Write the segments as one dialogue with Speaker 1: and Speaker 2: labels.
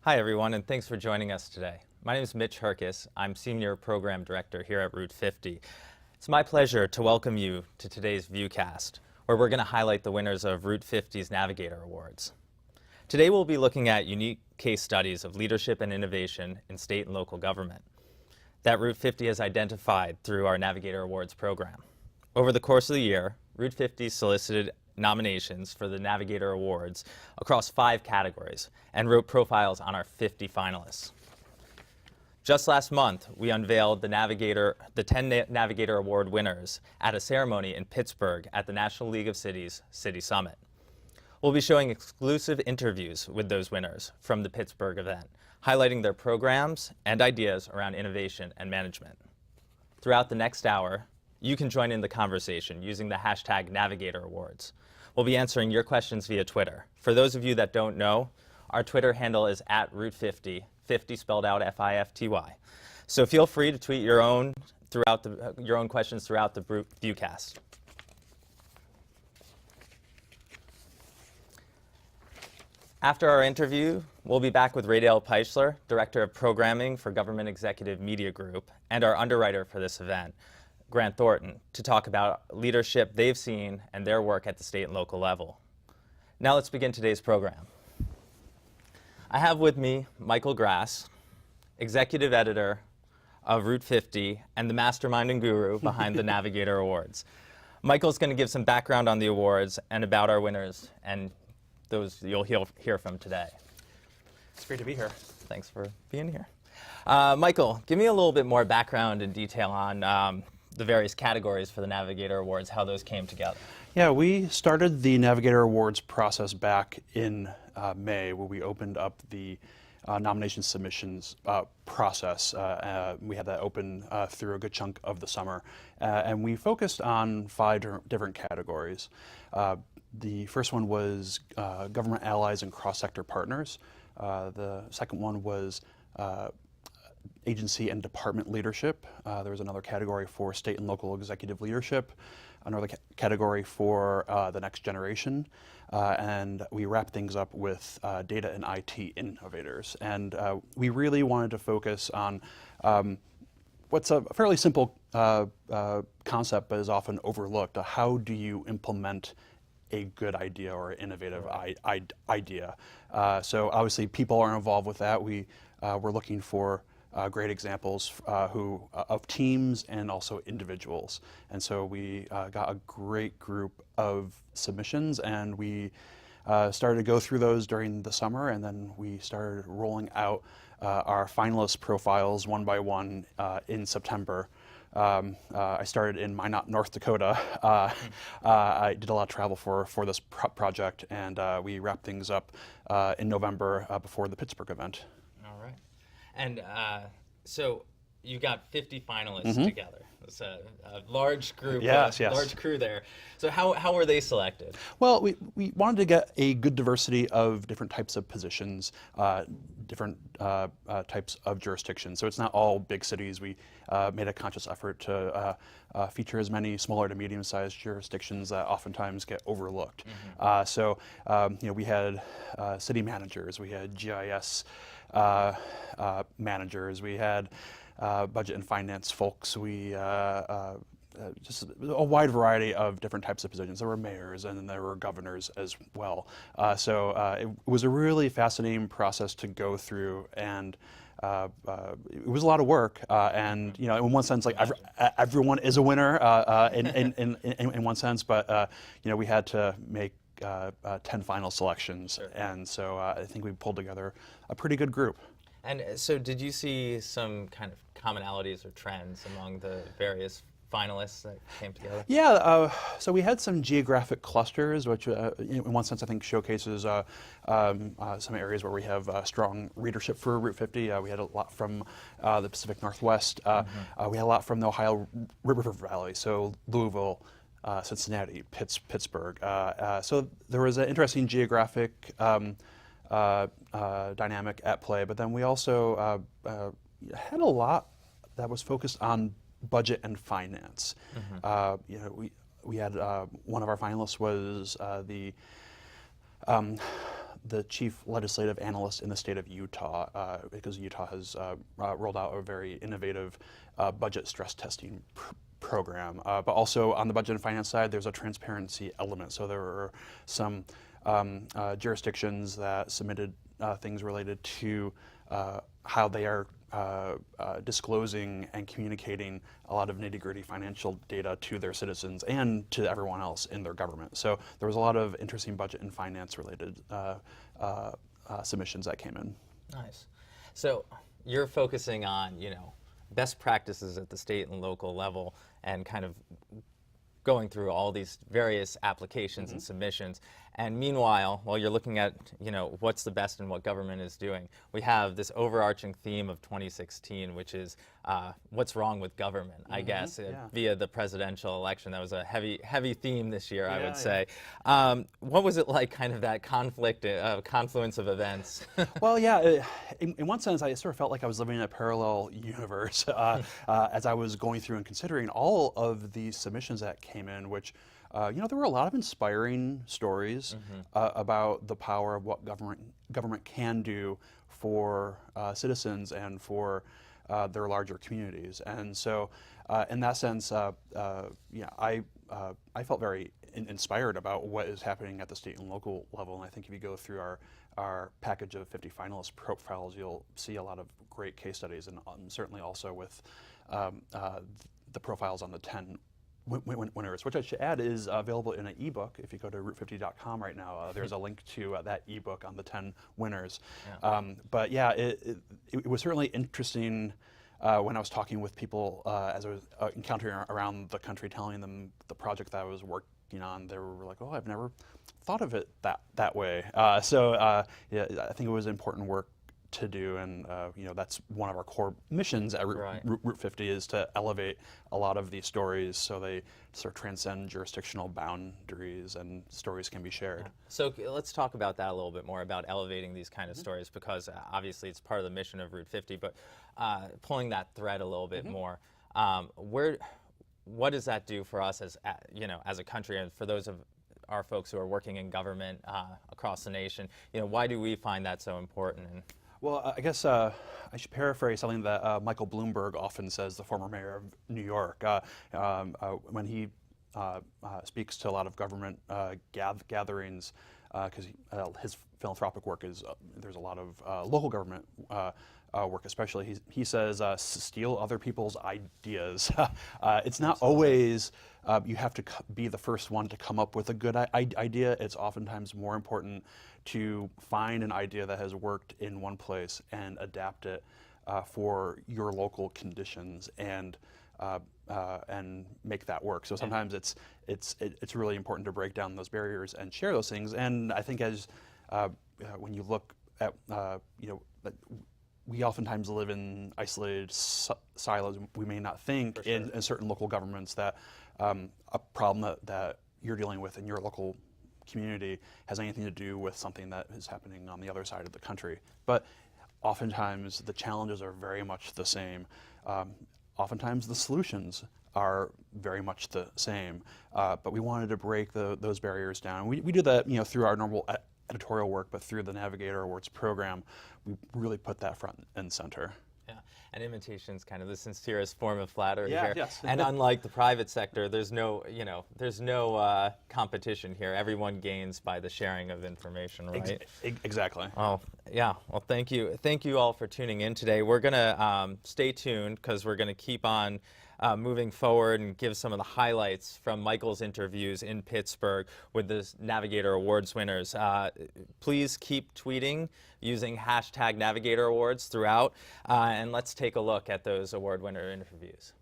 Speaker 1: Hi, everyone, and thanks for joining us today. My name is Mitch Herkis. I'm Senior Program Director here at Route 50. It's my pleasure to welcome you to today's Viewcast, where we're going to highlight the winners of Route 50's Navigator Awards. Today, we'll be looking at unique case studies of leadership and innovation in state and local government that Route 50 has identified through our Navigator Awards program. Over the course of the year, Route 50 solicited nominations for the Navigator Awards across 5 categories and wrote profiles on our 50 finalists. Just last month, we unveiled the 10 Navigator Award winners at a ceremony in Pittsburgh at the National League of Cities City Summit. We'll be showing exclusive interviews with those winners from the Pittsburgh event, highlighting their programs and ideas around innovation and management. Throughout the next hour, you can join in the conversation using the hashtag Navigator Awards. We'll be answering your questions via Twitter. For those of you that don't know, our Twitter handle is @Route50, 50 spelled out F-I-F-T-Y. So feel free to tweet your own questions throughout the Viewcast. After our interview, we'll be back with Raydale Peichler, Director of Programming for Government Executive Media Group, and our underwriter for this event, Grant Thornton, to talk about leadership they've seen and their work at the state and local level. Now let's begin today's program. I have with me Michael Grass, Executive Editor of Route 50 and the mastermind and guru behind the Navigator Awards. Michael's going to give some background on the awards and about our winners and those you'll hear from today.
Speaker 2: It's great to be here.
Speaker 1: Thanks for being here. Michael, give me a little bit more background and detail on the various categories for the Navigator Awards, how those came together.
Speaker 2: Yeah, we started the Navigator Awards process back in May, where we opened up the nomination submissions process. We had that open through a good chunk of the summer, and we focused on 5 different categories. The first one was government allies and cross-sector partners. The second one was agency and department leadership. There was another category for state and local executive leadership, another category for the next generation, and we wrapped things up with data and IT innovators. And we really wanted to focus on what's a fairly simple concept but is often overlooked. How do you implement a good idea or an innovative idea? So obviously people are involved with that. We're looking for great examples of teams and also individuals. And so we got a great group of submissions, and we started to go through those during the summer, and then we started rolling out our finalist profiles one by one in September. I started in Minot, North Dakota. I did a lot of travel for this project, and we wrapped things up in November before the Pittsburgh event.
Speaker 1: All right. And so you got 50 finalists together. It's a large group,
Speaker 2: yes.
Speaker 1: large crew there. So how were they selected?
Speaker 2: Well, we wanted to get a good diversity of different types of positions, different types of jurisdictions. So it's not all big cities. We made a conscious effort to feature as many smaller to medium-sized jurisdictions that oftentimes get overlooked. We had city managers, we had GIS managers, we had budget and finance folks, we just a wide variety of different types of positions. There were mayors and then there were governors as well. It was a really fascinating process to go through, and it was a lot of work. And in one sense, like everyone is a winner in one sense, but we had to make 10 final selections, sure. And so I think we pulled together a pretty good group.
Speaker 1: And so did you see some kind of commonalities or trends among the various finalists that came together?
Speaker 2: Yeah, so we had some geographic clusters, which in one sense I think showcases some areas where we have strong readership for Route 50. We had a lot from the Pacific Northwest. We had a lot from the Ohio River Valley, so Louisville, Cincinnati, Pittsburgh. So there was an interesting geographic dynamic at play, but then we also had a lot that was focused on budget and finance. We had one of our finalists was the the chief legislative analyst in the state of Utah, because Utah has rolled out a very innovative budget stress testing program. But also on the budget and finance side, there's a transparency element. So there are some jurisdictions that submitted things related to how they are disclosing and communicating a lot of nitty-gritty financial data to their citizens and to everyone else in their government. So there was a lot of interesting budget and finance related submissions that came in.
Speaker 1: Nice. So you're focusing on, best practices at the state and local level and kind of going through all these various applications and submissions. And meanwhile, while you're looking at, what's the best and what government is doing, we have this overarching theme of 2016, which is what's wrong with government, I guess, via the presidential election. That was a heavy theme this year, I would say. What was it like, kind of that confluence of events?
Speaker 2: Well, in one sense, I sort of felt like I was living in a parallel universe as I was going through and considering all of the submissions that came in, which there were a lot of inspiring stories about the power of what government can do for citizens and for their larger communities. And so, in that sense, I felt very inspired about what is happening at the state and local level. And I think if you go through our package of 50 finalist profiles, you'll see a lot of great case studies, and certainly also with the profiles on the 10 winners, which I should add is available in an ebook. If you go to route50.com right now, there's a link to that ebook on the 10 winners. But yeah, it was certainly interesting when I was talking with people as I was encountering around the country, telling them the project that I was working on. They were like, "Oh, I've never thought of it that way." So I think it was important work to do, and that's one of our core missions at Route 50 is to elevate a lot of these stories so they sort of transcend jurisdictional boundaries and stories can be shared.
Speaker 1: So let's talk about that a little bit more, about elevating these kind of stories, because obviously it's part of the mission of Route 50, but pulling that thread a little bit more, what does that do for us as a country, and for those of our folks who are working in government across the nation? Why do we find that so important?
Speaker 2: Well, I guess I should paraphrase something that Michael Bloomberg often says, the former mayor of New York, when he speaks to a lot of government gatherings, because his philanthropic work is, there's a lot of local government work especially. He says, steal other people's ideas. It's not always you have to be the first one to come up with a good idea. It's oftentimes more important to find an idea that has worked in one place and adapt it for your local conditions and make that work. So sometimes it's really important to break down those barriers and share those things. And I think as when you look at we oftentimes live in isolated silos. We may not think in certain local governments that a problem that you're dealing with in your local community has anything to do with something that is happening on the other side of the country. But oftentimes the challenges are very much the same. Oftentimes the solutions are very much the same. But we wanted to break those barriers down. We do that through our normal editorial work, but through the Navigator Awards program, we really put that front and center.
Speaker 1: Yeah, and imitation is kind of the sincerest form of flattery here.
Speaker 2: Yes.
Speaker 1: And unlike the private sector, there's no, competition here. Everyone gains by the sharing of information, right?
Speaker 2: Exactly.
Speaker 1: Oh, yeah. Well, thank you. Thank you all for tuning in today. We're going to stay tuned because we're going to keep on moving forward and give some of the highlights from Michael's interviews in Pittsburgh with the Navigator Awards winners. Please keep tweeting using hashtag Navigator Awards throughout, and let's take a look at those award winner interviews.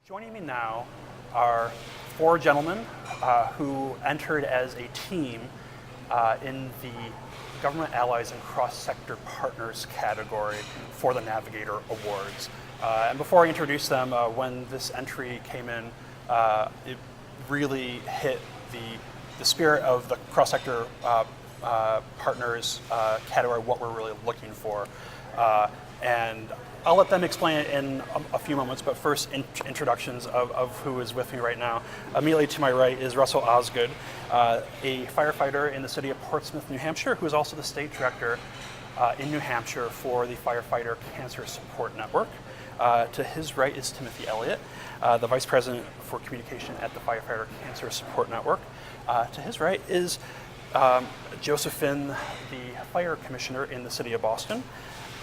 Speaker 2: Joining me now are four gentlemen who entered as a team in the Government Allies and Cross-Sector Partners category for the Navigator Awards. And before I introduce them, when this entry came in, it really hit the spirit of the Cross-Sector Partners category, what we're really looking for. And I'll let them explain it in a few moments, but first introductions of who is with me right now. Immediately to my right is Russell Osgood, a firefighter in the city of Portsmouth, New Hampshire, who is also the state director in New Hampshire for the Firefighter Cancer Support Network. To his right is Timothy Elliott, the vice president for communication at the Firefighter Cancer Support Network. To his right is Joseph Finn, the fire commissioner in the city of Boston.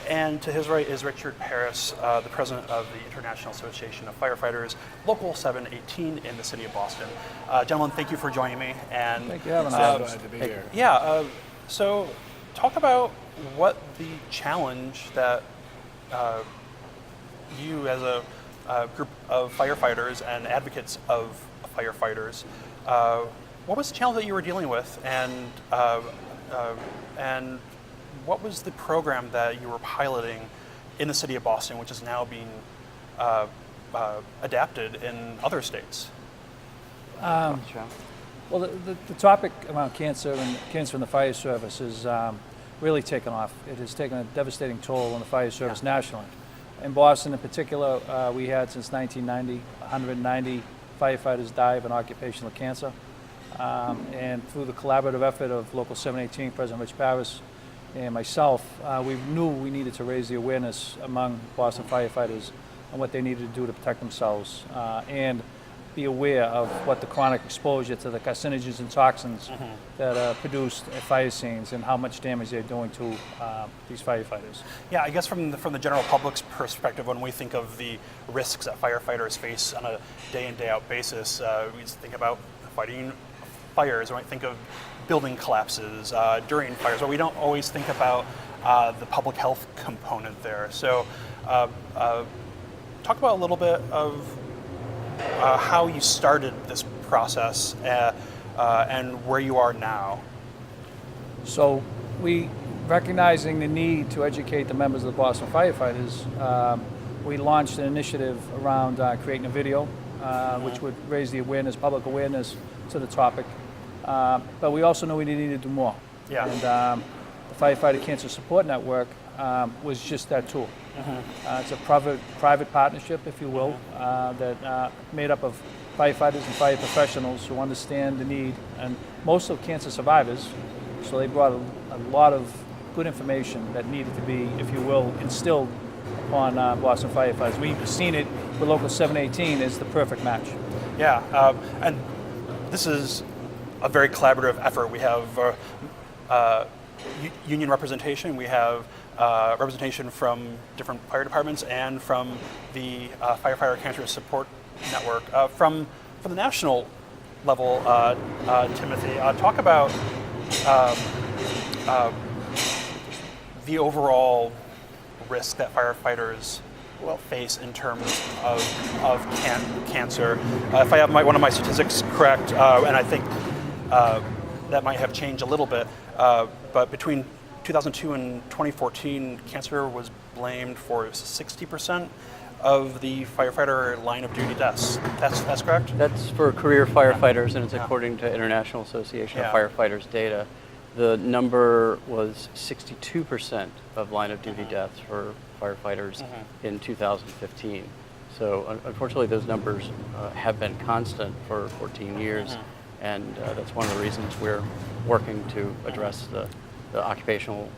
Speaker 2: And to his right is Richard Paris, the president of the International Association of Firefighters, Local 718 in the city of Boston. Gentlemen, thank you for joining me. And
Speaker 3: thank you for having us.
Speaker 4: Glad to be here.
Speaker 2: Yeah, so talk about what the challenge that you as a group of firefighters and advocates of firefighters, what was the challenge that you were dealing with, and what was the program that you were piloting in the city of Boston, which is now being adapted in other states?
Speaker 3: Well, the topic around cancer and cancer in the fire service is really taken off. It has taken a devastating toll on the fire service nationally. In Boston in particular, we had since 1990, 190 firefighters die of an occupational cancer. And through the collaborative effort of Local 718, President Rich Paris, and myself, we knew we needed to raise the awareness among Boston firefighters on what they needed to do to protect themselves and be aware of what the chronic exposure to the carcinogens and toxins that are produced at fire scenes and how much damage they're doing to these firefighters.
Speaker 2: Yeah, I guess from the general public's perspective, when we think of the risks that firefighters face on a day-in, day-out basis, we just think about fighting fires, we might think of building collapses during fires, but we don't always think about the public health component there. So talk about a little bit of how you started this process and where you are now.
Speaker 3: So we, recognizing the need to educate the members of the Boston firefighters, we launched an initiative around creating a video which would raise the awareness, public awareness to the topic. But we also knew we needed to do more.
Speaker 2: Yeah.
Speaker 3: And the Firefighter Cancer Support Network was just that tool. It's a private partnership, if you will, that made up of firefighters and fire professionals who understand the need, and most of cancer survivors. So they brought a lot of good information that needed to be, if you will, instilled upon Boston firefighters. We've seen it with Local 718 as the perfect match.
Speaker 2: Yeah, and this is a very collaborative effort. We have union representation. We have representation from different fire departments and from the Firefighter Cancer Support Network. From the national level, Timothy, talk about the overall risk that firefighters face in terms of cancer. If I have one of my statistics correct, and I think that might have changed a little bit, but between 2002 and 2014, cancer was blamed for 60% of the firefighter line of duty deaths. That's correct?
Speaker 4: That's for career firefighters, and it's according to International Association of Firefighters data. The number was 62% of line of duty deaths for firefighters in 2015. So unfortunately, those numbers have been constant for 14 years, and that's one of the reasons we're working to address the occupational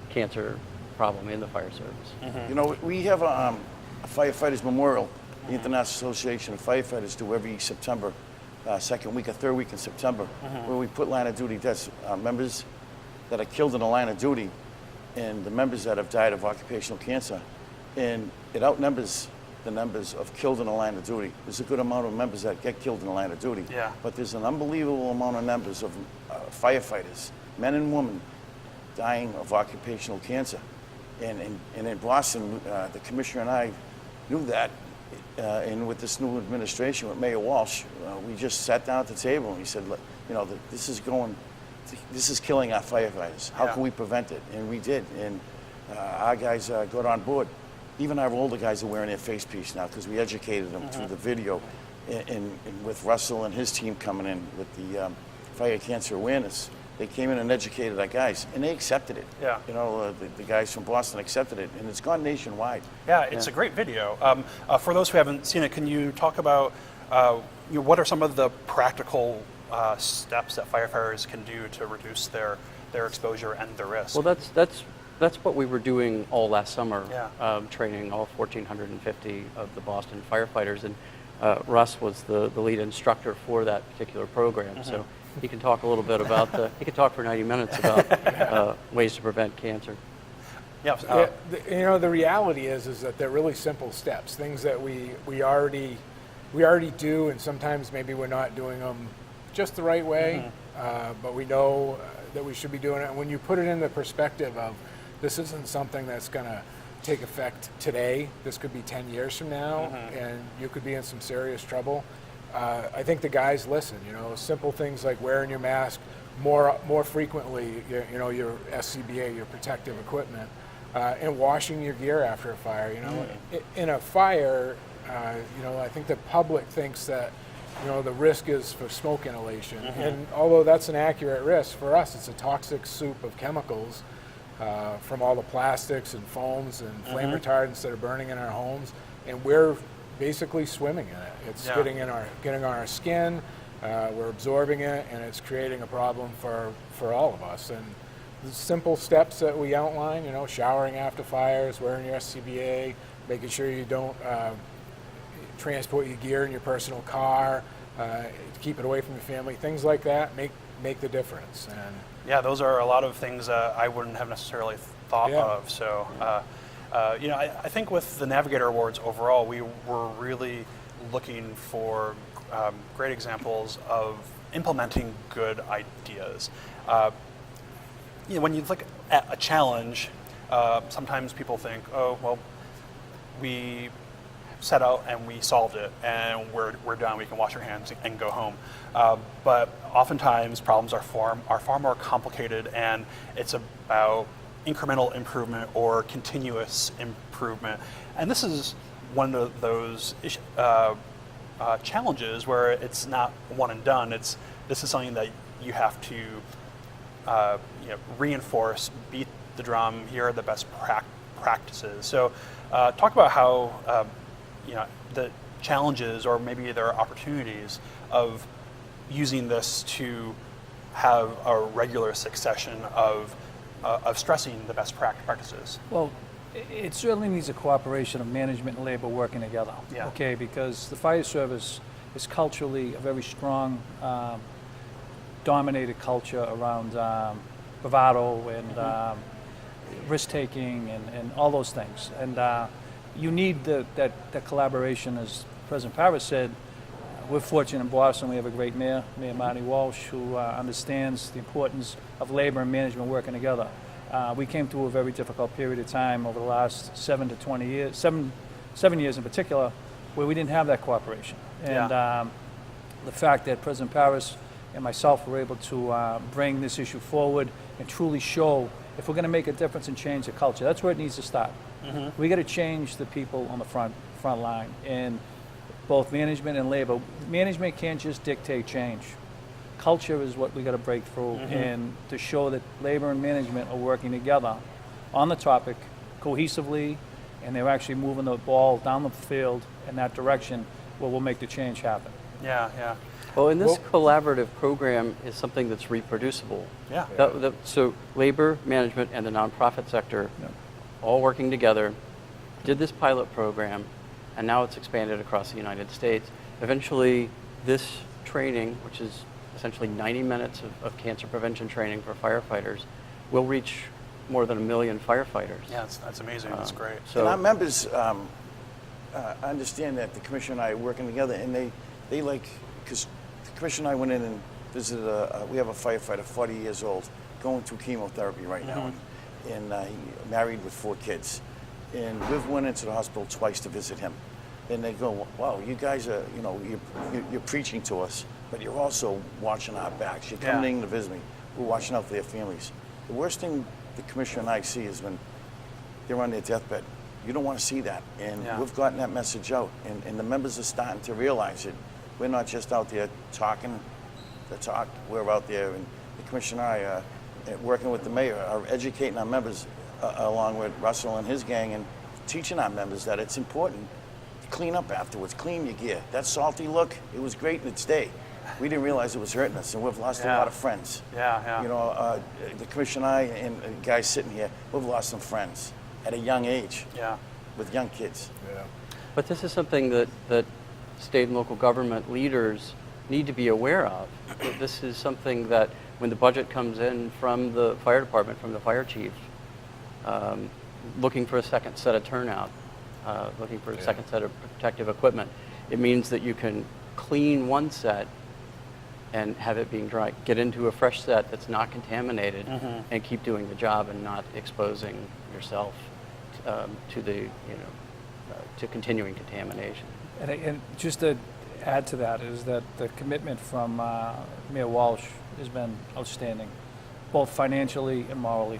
Speaker 4: cancer problem in the fire service.
Speaker 5: You know, we have a firefighters memorial, the International Association of Firefighters do every September, second week or third week in September, where we put line of duty deaths, members that are killed in the line of duty and the members that have died of occupational cancer. And it outnumbers the numbers of killed in the line of duty. There's a good amount of members that get killed in the line of duty, but there's an unbelievable amount of numbers of firefighters, men and women, dying of occupational cancer. And in Boston, the commissioner and I knew that, and with this new administration, with Mayor Walsh, we just sat down at the table and we said, you know, this is killing our firefighters. How can we prevent it? And we did, and our guys got on board. Even our older guys are wearing their face piece now because we educated them through the video, and with Russell and his team coming in with the fire cancer awareness. They came in and educated our guys, and they accepted it.
Speaker 2: Yeah.
Speaker 5: You know, the guys from Boston accepted it, and it's gone nationwide.
Speaker 2: Yeah, it's a great video. For those who haven't seen it, can you talk about what are some of the practical steps that firefighters can do to reduce their exposure and the risk?
Speaker 4: Well, that's what we were doing all last summer,
Speaker 2: Yeah.
Speaker 4: training all 1,450 of the Boston firefighters, and Russ was the lead instructor for that particular program. So he can talk a little bit about he could talk for 90 minutes about ways to prevent cancer.
Speaker 2: Yeah.
Speaker 6: You know, the reality is that they're really simple steps, things that we already do, and sometimes maybe we're not doing them just the right way, but we know that we should be doing it. And when you put it in the perspective of this isn't something that's going to take effect today, this could be 10 years from now, and you could be in some serious trouble. I think the guys listen. You know, simple things like wearing your mask more frequently. You know, your SCBA, your protective equipment, and washing your gear after a fire. You know, in a fire, you know, I think the public thinks that, you know, the risk is for smoke inhalation, and although that's an accurate risk, for us it's a toxic soup of chemicals from all the plastics and foams and flame retardants that are burning in our homes, and we're basically swimming in it. It's getting on our skin, we're absorbing it, and it's creating a problem for all of us. And the simple steps that we outline, you know, showering after fires, wearing your SCBA, making sure you don't transport your gear in your personal car, keep it away from your family, things like that make the difference. And
Speaker 2: yeah, those are a lot of things I wouldn't have necessarily thought of. So, you know, I think with the Navigator Awards overall, we were really looking for great examples of implementing good ideas. You know, when you look at a challenge, sometimes people think, oh, well, we set out and we solved it and we're done, we can wash our hands and go home. But oftentimes problems are far more complicated, and it's about incremental improvement or continuous improvement. And this is one of those challenges where it's not one and done. This is something that you have to you know, reinforce, beat the drum. Here are the best practices. So talk about how you know, the challenges, or maybe there are opportunities of using this to have a regular succession of stressing the best practices.
Speaker 3: Well, it certainly needs a cooperation of management and labor working together.
Speaker 2: Yeah.
Speaker 3: Okay, because the fire service is culturally a very strong, dominated culture around bravado and risk-taking and all those things. And you need that collaboration, as President Parris said. We're fortunate in Boston. We have a great mayor, Mayor Marty Walsh, who understands the importance of labor and management working together. We came through a very difficult period of time over the last 7 to 20 years, seven years in particular, where we didn't have that cooperation. And the fact that President Parris and myself were able to bring this issue forward and truly show if we're going to make a difference and change the culture, that's where it needs to start. We got to change the people on the front line, and both management and labor. Management can't just dictate change. Culture is what we got to break through, and to show that labor and management are working together on the topic cohesively, and they're actually moving the ball down the field in that direction, where we'll make the change happen.
Speaker 2: Yeah.
Speaker 4: Well, and this collaborative program is something that's reproducible.
Speaker 2: Yeah.
Speaker 4: So labor, management, and the nonprofit sector all working together did this pilot program, and now it's expanded across the United States. Eventually, this training, which is essentially 90 minutes of cancer prevention training for firefighters, will reach more than 1 million firefighters.
Speaker 2: Yeah, that's amazing. That's great.
Speaker 5: And our members understand that the commissioner and I are working together, and they like, because the commissioner and I went in and visited, we have a firefighter, 40 years old, going through chemotherapy right now, and he married with 4 kids. And we've went into the hospital twice to visit him. And they go, wow, you guys are, you know, you're preaching to us, but you're also watching our backs. You're coming in to visit me. We're watching out for their families. The worst thing the commissioner and I see is when they're on their deathbed. You don't want to see that. And we've gotten that message out. And the members are starting to realize it. We're not just out there talking the talk. We're out there and the commissioner and I, working with the mayor, are educating our members along with Russell and his gang, and teaching our members that it's important to clean up afterwards, clean your gear. That salty look, it was great in its day. We didn't realize it was hurting us, and we've lost a lot of friends.
Speaker 2: Yeah.
Speaker 5: You know, the commissioner and I and the guys sitting here, we've lost some friends at a young age.
Speaker 2: Yeah.
Speaker 5: With young kids.
Speaker 6: Yeah.
Speaker 4: But this is something that state and local government leaders need to be aware of. This is something that when the budget comes in from the fire department, from the fire chief, looking for a second set of turnout, looking for a second set of protective equipment, it means that you can clean one set and have it being dry, get into a fresh set that's not contaminated, and keep doing the job and not exposing yourself to the, to continuing contamination.
Speaker 3: And just to add to that is that the commitment from Mayor Walsh has been outstanding, both financially and morally.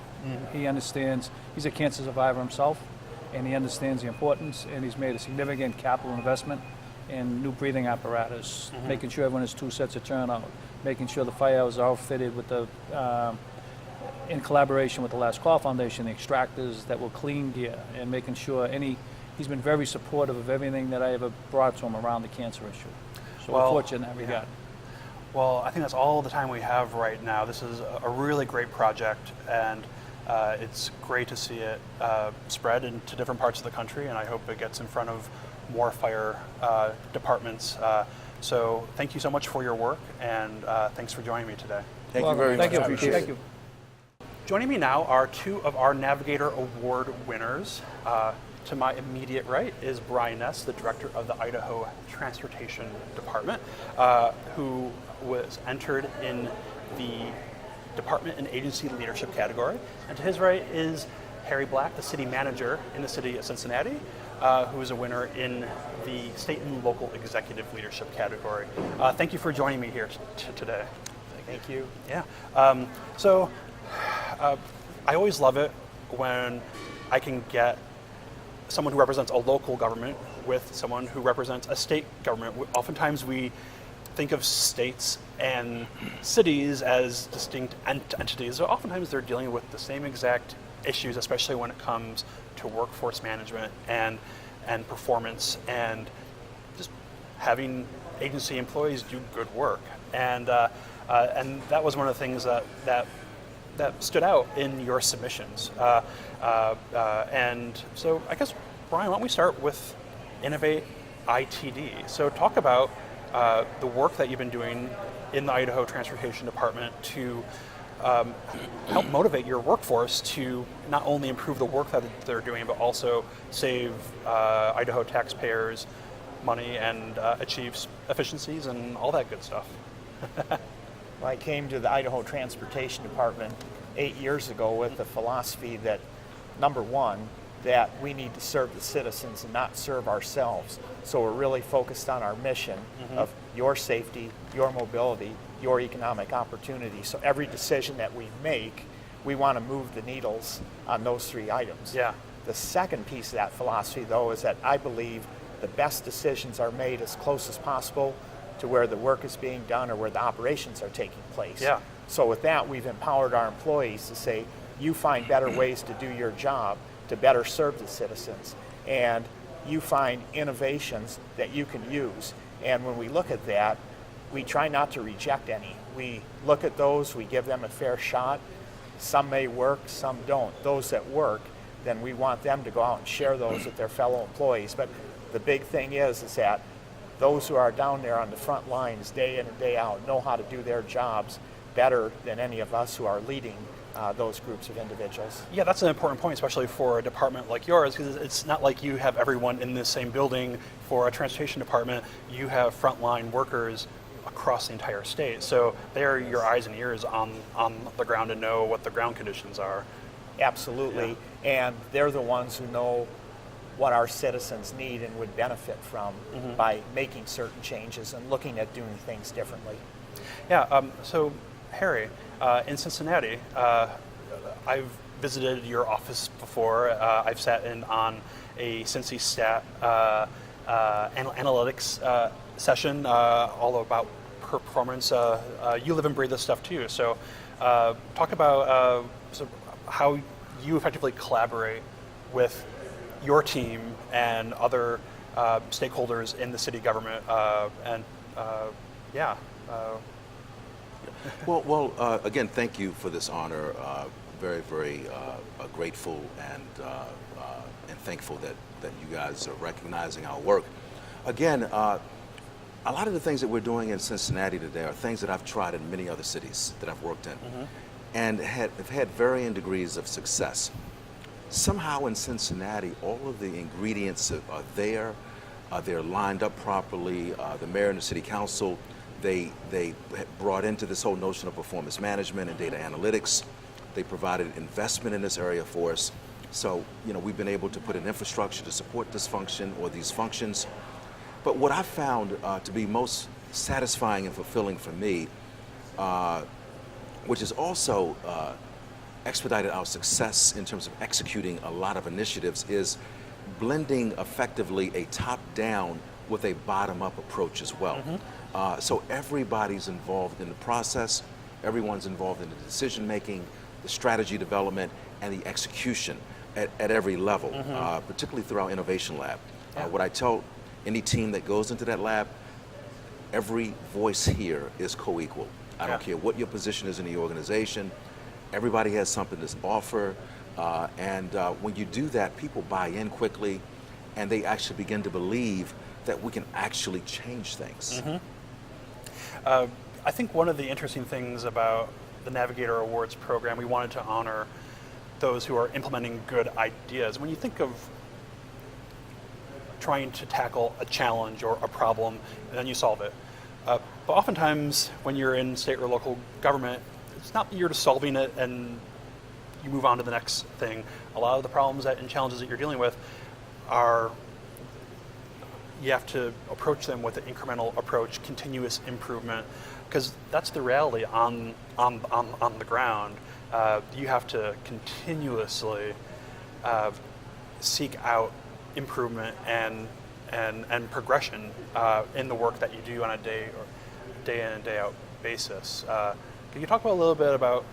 Speaker 3: He understands, he's a cancer survivor himself, and he understands the importance, and he's made a significant capital investment in new breathing apparatus, making sure everyone has 2 sets of turnout, making sure the firehouses are outfitted with the, in collaboration with the Last Call Foundation, the extractors that will clean gear, and making sure he's been very supportive of everything that I ever brought to him around the cancer issue. So we're fortunate in that regard.
Speaker 2: Well, I think that's all the time we have right now. This is a really great project, and it's great to see it spread into different parts of the country, and I hope it gets in front of more fire departments. So thank you so much for your work, and thanks for joining me today.
Speaker 5: Thank you very much.
Speaker 3: Thank you.
Speaker 5: Appreciate
Speaker 3: Thank
Speaker 5: it.
Speaker 3: you.
Speaker 2: Joining me now are 2 of our Navigator Award winners. To my immediate right is Brian Ness, the director of the Idaho Transportation Department, who was entered in the department and agency leadership category. And to his right is Harry Black, the city manager in the city of Cincinnati, who is a winner in the state and local executive leadership category. Thank you for joining me here today.
Speaker 6: Thank you.
Speaker 2: Yeah. I always love it when I can get someone who represents a local government with someone who represents a state government. Oftentimes we think of states and cities as distinct entities. So oftentimes they're dealing with the same exact issues, especially when it comes to workforce management and performance and just having agency employees do good work. And that was one of the things that stood out in your submissions. And so I guess, Brian, why don't we start with Innovate ITD. So talk about the work that you've been doing in the Idaho Transportation Department to help motivate your workforce to not only improve the work that they're doing, but also save Idaho taxpayers money and achieve efficiencies and all that good stuff.
Speaker 7: Well, I came to the Idaho Transportation Department 8 years ago with the philosophy that, number one, that we need to serve the citizens and not serve ourselves. So we're really focused on our mission of your safety, your mobility, your economic opportunity. So every decision that we make, we want to move the needles on those 3 items.
Speaker 2: Yeah.
Speaker 7: The second piece of that philosophy, though, is that I believe the best decisions are made as close as possible to where the work is being done or where the operations are taking place.
Speaker 2: Yeah.
Speaker 7: So with that, we've empowered our employees to say, you find better ways to do your job to better serve the citizens, and you find innovations that you can use. And when we look at that, we try not to reject any. We look at those, we give them a fair shot. Some may work, some don't. Those that work, then we want them to go out and share those with their fellow employees. But the big thing is that those who are down there on the front lines day in and day out know how to do their jobs better than any of us who are leading those groups of individuals.
Speaker 2: Yeah, that's an important point, especially for a department like yours, because it's not like you have everyone in the same building. For a transportation department, you have frontline workers across the entire state. So they're your eyes and ears on the ground to know what the ground conditions are.
Speaker 7: Absolutely. Yeah. And they're the ones who know what our citizens need and would benefit from by making certain changes and looking at doing things differently.
Speaker 2: Yeah, so Harry, in Cincinnati, I've visited your office before. I've sat in on a Cincy Stat analytics session all about performance. You live and breathe this stuff too. So talk about how you effectively collaborate with your team and other stakeholders in the city government.
Speaker 8: Again, thank you for this honor. Very, very grateful and thankful that you guys are recognizing our work. Again, a lot of the things that we're doing in Cincinnati today are things that I've tried in many other cities that I've worked in, and have had varying degrees of success. Somehow in Cincinnati, all of the ingredients are there. They're lined up properly. The mayor and the city council, they brought into this whole notion of performance management and data analytics. They provided investment in this area for us. So, we've been able to put an infrastructure to support this function or these functions. But what I found to be most satisfying and fulfilling for me, which has also expedited our success in terms of executing a lot of initiatives, is blending effectively a top-down with a bottom-up approach as well. So everybody's involved in the process, everyone's involved in the decision-making, the strategy development, and the execution at every level, particularly through our innovation lab. What I tell any team that goes into that lab, every voice here is co-equal. I don't care what your position is in the organization, everybody has something to offer, and when you do that, people buy in quickly, and they actually begin to believe that we can actually change things.
Speaker 2: I think one of the interesting things about the Navigator Awards program, we wanted to honor those who are implementing good ideas. When you think of trying to tackle a challenge or a problem, and then you solve it. But oftentimes, when you're in state or local government, it's not that you're just solving it and you move on to the next thing. A lot of the problems and challenges that you're dealing with are, you have to approach them with an incremental approach, continuous improvement, because that's the reality on the ground. You have to continuously seek out improvement and progression in the work that you do on a day in and day out basis. Can you talk about a little bit about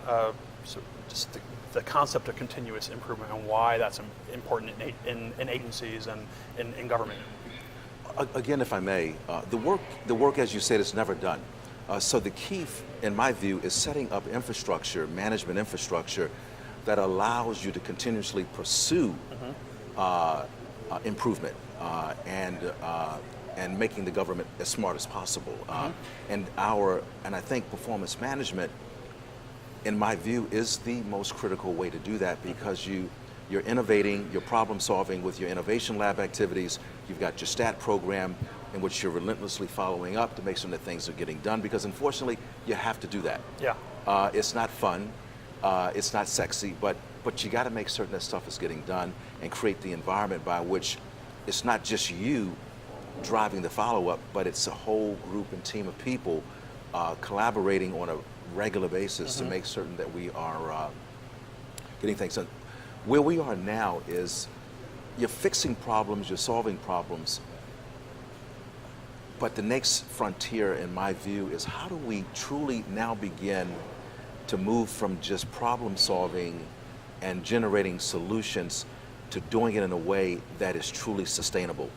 Speaker 2: just the concept of continuous improvement and why that's important in agencies and in government?
Speaker 8: Again, if I may, the work, as you said, is never done. So the key, in my view, is setting up infrastructure, management infrastructure, that allows you to continuously pursue improvement and making the government as smart as possible. And I think performance management, in my view, is the most critical way to do that, because you're innovating, you're problem solving with your innovation lab activities. You've got your STAT program in which you're relentlessly following up to make sure that things are getting done, because unfortunately you have to do that. It's not fun, it's not sexy, but you got to make certain that stuff is getting done and create the environment by which it's not just you driving the follow-up, but it's a whole group and team of people collaborating on a regular basis to make certain that we are getting things done. Where we are now is you're fixing problems, you're solving problems, but the next frontier, in my view, is how do we truly now begin to move from just problem solving and generating solutions to doing it in a way that is truly sustainable.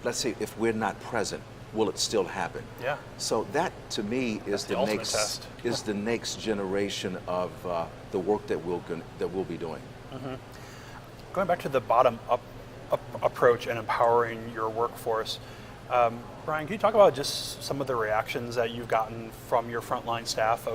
Speaker 8: Let's say if we're not present, will it still happen? So that, to me, is the next generation of the work that we'll be doing.
Speaker 2: Going back to the bottom-up approach and empowering your workforce, Brian, can you talk about just some of the reactions that you've gotten from your frontline staff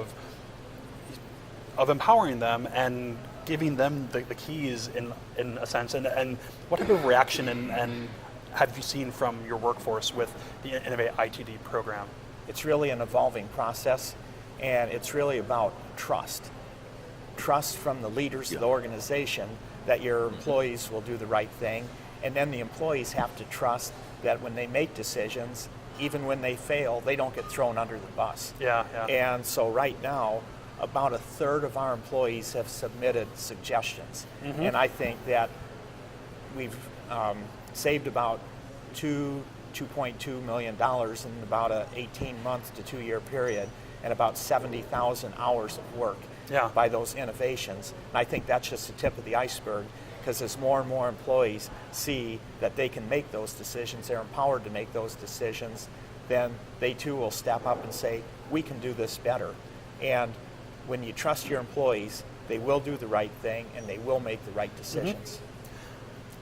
Speaker 2: of empowering them and giving them the keys in a sense, and what type of reaction and have you seen from your workforce with the Innovate ITD program?
Speaker 7: It's really an evolving process, and it's really about trust. Trust from the leaders of the organization that your employees will do the right thing, and then the employees have to trust that when they make decisions, even when they fail, they don't get thrown under the bus. And so right now, about a third of our employees have submitted suggestions, and I think that we've saved about 2 $2.2 million in about a 18-month to 2-year period, and about 70,000 hours of work by those innovations. And I think that's just the tip of the iceberg, because as more and more employees see that they can make those decisions, they're empowered to make those decisions, then they too will step up and say, we can do this better. And when you trust your employees, they will do the right thing and they will make the right decisions.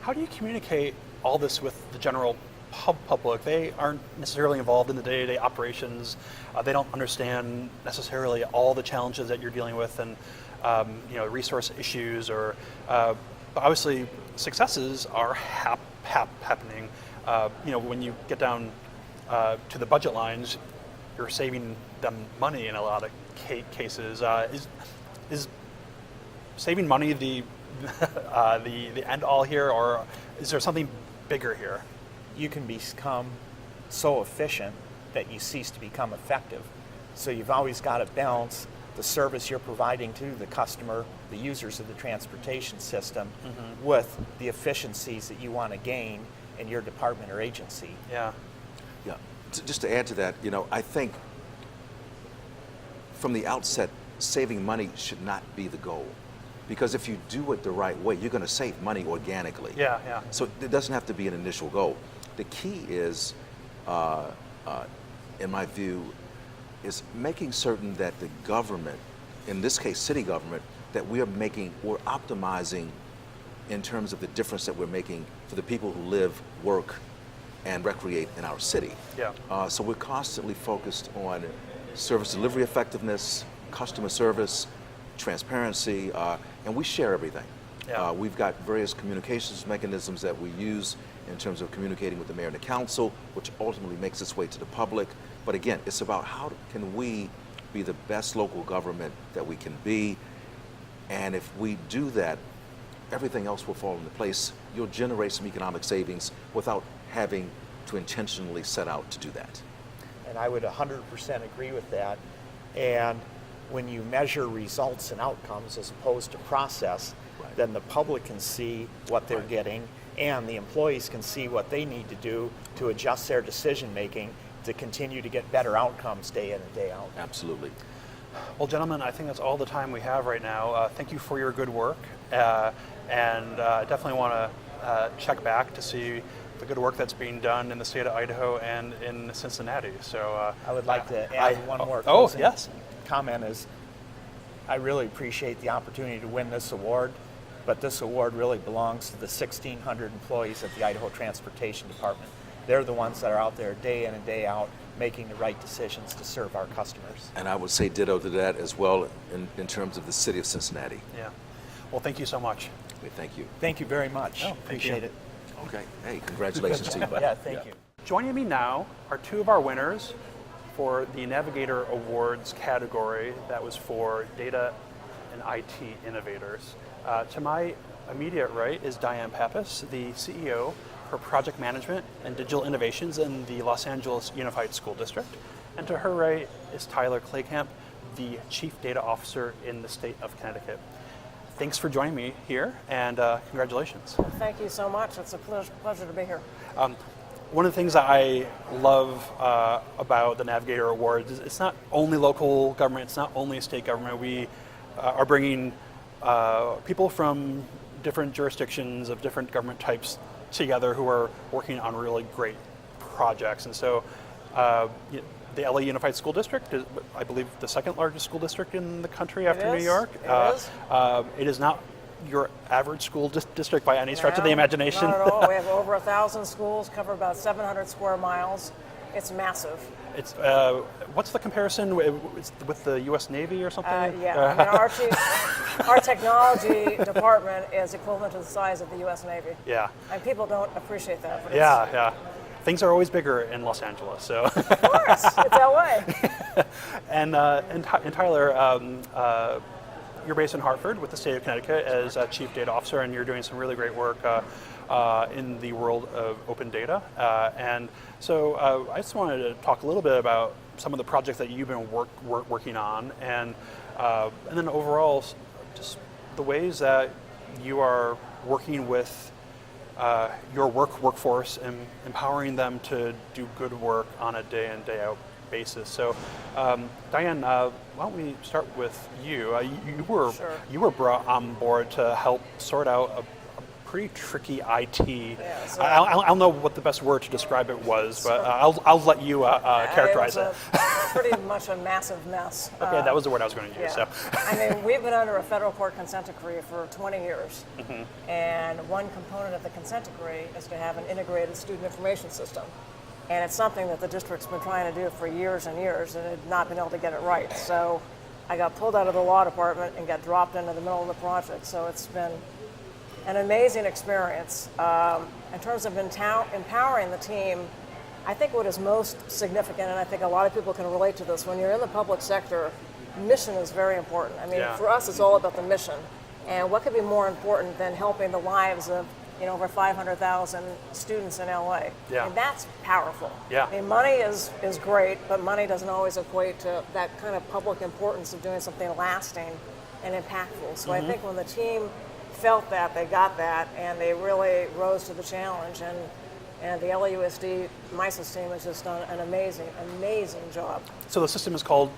Speaker 2: How do you communicate all this with the general public? They aren't necessarily involved in the day-to-day operations. They don't understand necessarily all the challenges that you're dealing with, and resource issues, or but obviously successes are happening. When you get down to the budget lines, you're saving them money in a lot of cases. Is saving money the end all here, or is there something bigger here?
Speaker 7: You can become so efficient that you cease to become effective. So you've always got to balance the service you're providing to the customer, the users of the transportation system, with the efficiencies that you want to gain in your department or agency.
Speaker 8: Yeah. Just to add to that, I think from the outset, saving money should not be the goal. Because if you do it the right way, you're going to save money organically.
Speaker 2: Yeah.
Speaker 8: So it doesn't have to be an initial goal. The key is, in my view, is making certain that the government, in this case city government, that we're optimizing in terms of the difference that we're making for the people who live, work, and recreate in our city.
Speaker 2: Yeah.
Speaker 8: So we're constantly focused on service delivery effectiveness, customer service, transparency, and we share everything.
Speaker 2: Yeah.
Speaker 8: We've got various communications mechanisms that we use in terms of communicating with the mayor and the council, which ultimately makes its way to the public. But again, it's about how can we be the best local government that we can be, and if we do that, everything else will fall into place. You'll generate some economic savings without having to intentionally set out to do that.
Speaker 7: And I would 100% agree with that. And when you measure results and outcomes as opposed to process, then the public can see what they're getting, and the employees can see what they need to do to adjust their decision making to continue to get better outcomes day in and day out.
Speaker 8: Absolutely.
Speaker 2: Well, gentlemen, I think that's all the time we have right now. Thank you for your good work, and definitely want to check back to see the good work that's being done in the state of Idaho and in Cincinnati. So
Speaker 7: I would like to add one more comment is, I really appreciate the opportunity to win this award, but this award really belongs to the 1,600 employees of the Idaho Transportation Department. They're the ones that are out there day in and day out making the right decisions to serve our customers.
Speaker 8: And I would say ditto to that as well in terms of the city of Cincinnati.
Speaker 2: Yeah. Well, thank you so much.
Speaker 8: Thank you.
Speaker 7: Thank you very much. Appreciate it.
Speaker 8: Okay. Hey, congratulations to you.
Speaker 7: Yeah, thank you.
Speaker 2: Joining me now are two of our winners for the Navigator Awards category. That was for data and IT innovators. To my immediate right is Diane Pappas, the CEO for Project Management and Digital Innovations in the Los Angeles Unified School District. And to her right is Tyler Claycamp, the Chief Data Officer in the state of Connecticut. Thanks for joining me here, and congratulations.
Speaker 9: Thank you so much. It's a pleasure to be here.
Speaker 2: One of the things that I love about the Navigator Awards is it's not only local government, it's not only state government. We are bringing people from different jurisdictions of different government types together who are working on really great projects. And so the LA Unified School District is, I believe, the second largest school district in the country after New York. It is not your average school district by any stretch of the imagination.
Speaker 9: Not at all. We have over 1,000 schools, cover about 700 square miles. It's massive.
Speaker 2: It's what's the comparison with the U.S. Navy or something?
Speaker 9: I mean, our technology department is equivalent to the size of the U.S. Navy.
Speaker 2: Yeah.
Speaker 9: And people don't appreciate that. But
Speaker 2: Yeah. Things are always bigger in Los Angeles, so.
Speaker 9: Of course, it's LA.
Speaker 2: And Tyler, you're based in Hartford with the state of Connecticut as Chief Data Officer, and you're doing some really great work in the world of open data. And so I just wanted to talk a little bit about some of the projects that you've been working on, and then overall, just the ways that you are working with your workforce and empowering them to do good work on a day in, day out basis. So, Diane, why don't we start with you?
Speaker 9: Sure.
Speaker 2: You were brought on board to help sort out a pretty tricky IT.
Speaker 9: Yeah, so
Speaker 2: I don't know what the best word to describe it was, but I'll let you characterize it.
Speaker 9: Pretty much a massive mess.
Speaker 2: Okay, that was the word I was going to use.
Speaker 9: Yeah.
Speaker 2: So.
Speaker 9: I mean, we've been under a federal court consent decree for 20 years. And one component of the consent decree is to have an integrated student information system. And it's something that the district's been trying to do for years and years and had not been able to get it right. So I got pulled out of the law department and got dropped into the middle of the project. So it's been an amazing experience. In terms of empowering the team, I think what is most significant, and I think a lot of people can relate to this, when you're in the public sector, mission is very important. I mean, for us, it's all about the mission. And what could be more important than helping the lives of over 500,000 students in LA?
Speaker 2: Yeah.
Speaker 9: And that's powerful.
Speaker 2: Yeah.
Speaker 9: I mean, money is great, but money doesn't always equate to that kind of public importance of doing something lasting and impactful. So I think when the team felt that, they got that, and they really rose to the challenge. And the LAUSD MISIS team has just done an amazing job.
Speaker 2: So the system is called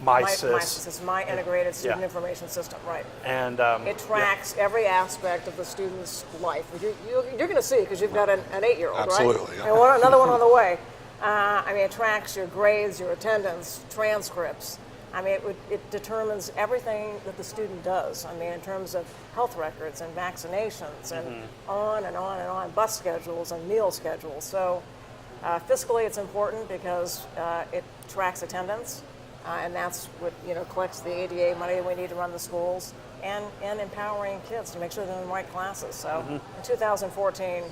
Speaker 2: MISIS.
Speaker 9: MISIS is My Integrated Student Information System, right?
Speaker 2: And
Speaker 9: it tracks every aspect of the student's life. You're going to see, because you've got an 8-year-old, right?
Speaker 10: Absolutely, yeah.
Speaker 9: And another one on the way. I mean, it tracks your grades, your attendance, transcripts. I mean, it determines everything that the student does. I mean, in terms of health records and vaccinations and on and on and on, bus schedules and meal schedules. So fiscally, it's important because it tracks attendance, and that's what collects the ADA money we need to run the schools, and empowering kids to make sure they're in the right classes. So in 2014,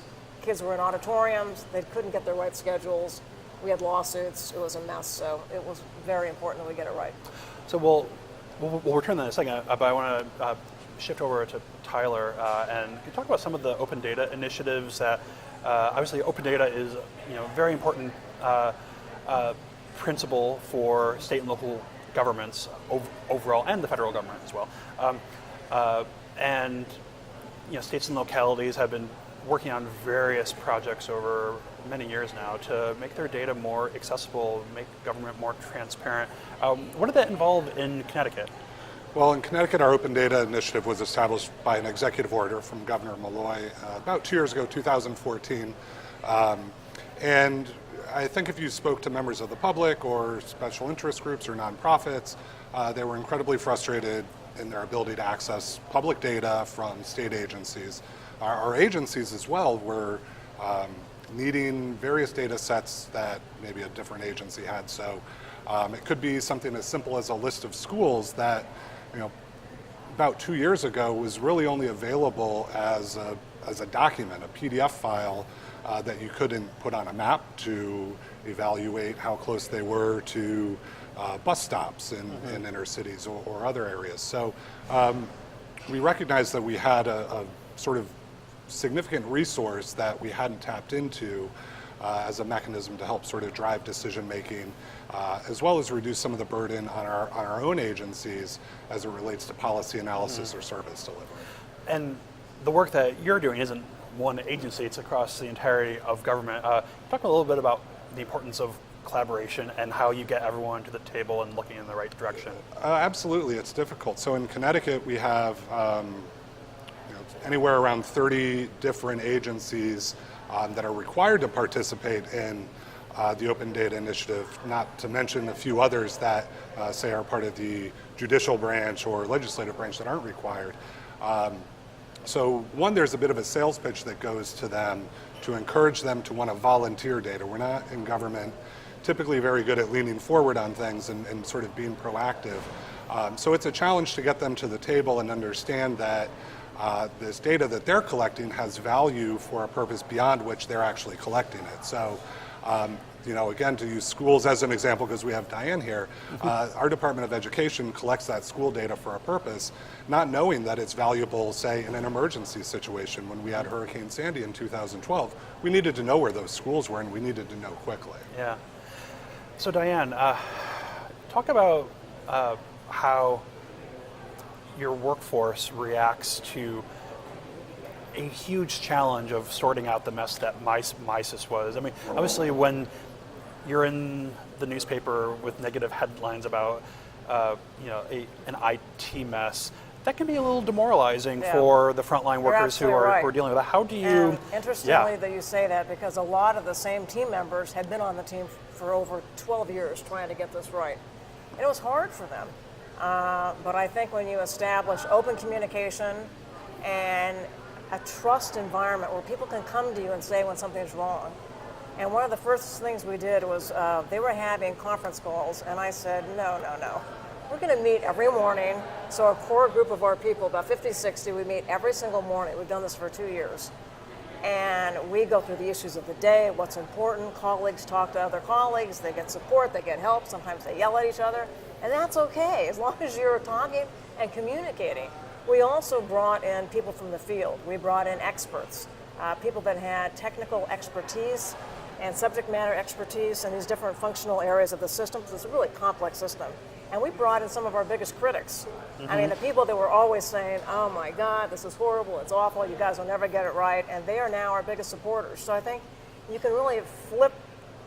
Speaker 9: kids were in auditoriums, they couldn't get their right schedules. We had lawsuits. It was a mess. So it was very important that we get it right.
Speaker 2: So we'll return that in a second, but I want to shift over to Tyler and can you talk about some of the open data initiatives that obviously open data is very important principle for state and local governments overall, and the federal government as well. And states and localities have been working on various projects over many years now to make their data more accessible, make government more transparent. What did that involve in Connecticut?
Speaker 10: Well, in Connecticut, our Open Data Initiative was established by an executive order from Governor Malloy about 2 years ago, 2014. And I think if you spoke to members of the public or special interest groups or nonprofits, they were incredibly frustrated in their ability to access public data from state agencies. Our agencies as well were needing various data sets that maybe a different agency had. So it could be something as simple as a list of schools that, about 2 years ago was really only available as a document, a PDF file that you couldn't put on a map to evaluate how close they were to bus stops in inner cities or other areas. So we recognized that we had a sort of significant resource that we hadn't tapped into as a mechanism to help sort of drive decision making, as well as reduce some of the burden on our own agencies as it relates to policy analysis or service delivery.
Speaker 2: And the work that you're doing isn't one agency, it's across the entirety of government. Talk a little bit about the importance of collaboration and how you get everyone to the table and looking in the right direction.
Speaker 10: Absolutely, it's difficult. So in Connecticut, we have anywhere around 30 different agencies that are required to participate in the Open Data Initiative, not to mention a few others that say are part of the judicial branch or legislative branch that aren't required. So one, there's a bit of a sales pitch that goes to them to encourage them to want to volunteer data. We're not in government typically very good at leaning forward on things and sort of being proactive. So it's a challenge to get them to the table and understand that this data that they're collecting has value for a purpose beyond which they're actually collecting it. So, again, to use schools as an example, because we have Diane here, our Department of Education collects that school data for a purpose, not knowing that it's valuable, say, in an emergency situation. When we had Hurricane Sandy in 2012, we needed to know where those schools were, and we needed to know quickly.
Speaker 2: Yeah. So Diane, talk about how your workforce reacts to a huge challenge of sorting out the mess that MISIS was. I mean, obviously when you're in the newspaper with negative headlines about an IT mess, that can be a little demoralizing for the frontline workers who are dealing with that. How do you?
Speaker 9: And interestingly that you say that, because a lot of the same team members had been on the team for over 12 years trying to get this right. And it was hard for them. But I think when you establish open communication and a trust environment where people can come to you and say when something's wrong. And one of the first things we did was they were having conference calls, and I said, no. We're going to meet every morning. So a core group of our people, about 50, 60, we meet every single morning. We've done this for 2 years. And we go through the issues of the day, what's important. Colleagues talk to other colleagues. They get support. They get help. Sometimes they yell at each other. And that's okay, as long as you're talking and communicating. We also brought in people from the field. We brought in experts, people that had technical expertise and subject matter expertise in these different functional areas of the system, because it's a really complex system. And we brought in some of our biggest critics. I mean, the people that were always saying, oh my God, this is horrible, it's awful, you guys will never get it right, and they are now our biggest supporters. So I think you can really flip,